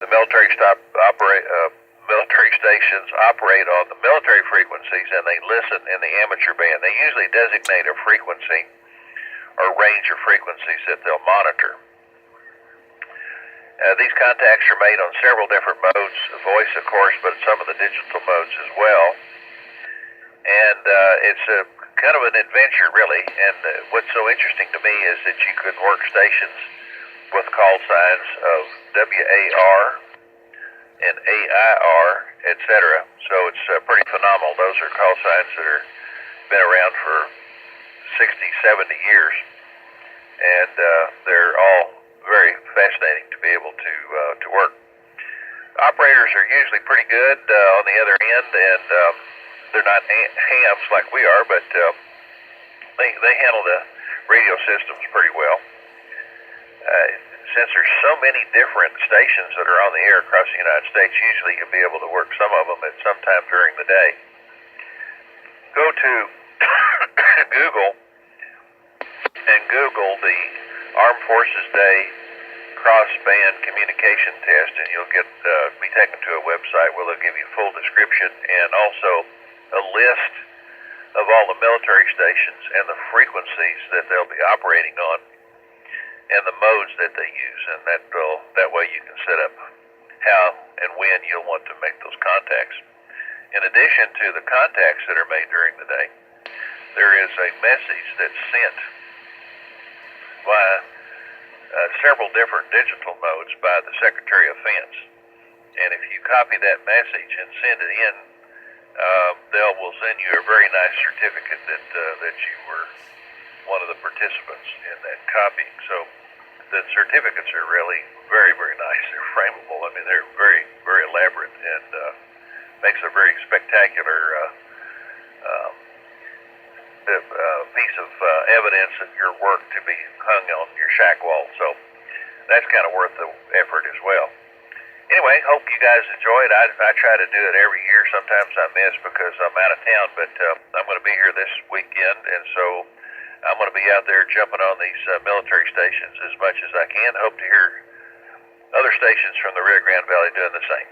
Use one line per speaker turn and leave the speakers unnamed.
The military stations operate on the military frequencies, and they listen in the amateur band. They usually designate a frequency or range of frequencies that they'll monitor. These contacts are made on several different modes, voice of course, but some of the digital modes as well. And it's a kind of an adventure really, and what's so interesting to me is that you could work stations with call signs of WAR and AIR, etc. So it's pretty phenomenal. Those are call signs that are been around for 60, 70 years, and they're all very fascinating to be able to work. Operators are usually pretty good on the other end, and they're not hams like we are, but they handle the radio systems pretty well. Since there's so many different stations that are on the air across the United States, usually you'll be able to work some of them at some time during the day. Go to Google and Google the Armed Forces Day cross-band communication test, and you'll be taken to a website where they'll give you a full description and also a list of all the military stations and the frequencies that they'll be operating on and the modes that they use, and that way you can set up how and when you'll want to make those contacts. In addition to the contacts that are made during the day, there is a message that's sent via several different digital modes by the Secretary of Defense. And if you copy that message and send it in, they will send you a very nice certificate that you were one of the participants in that copying. So the certificates are really very, very nice. They're frameable. I mean, they're very, very elaborate, and makes a very spectacular piece of evidence of your work to be hung on your shack wall. So that's kind of worth the effort as well. Anyway, hope you guys enjoy it. I try to do it every year. Sometimes I miss because I'm out of town, but I'm going to be here this weekend, and so I'm going to be out there jumping on these military stations as much as I can. Hope to hear other stations from the Rio Grande Valley doing the same.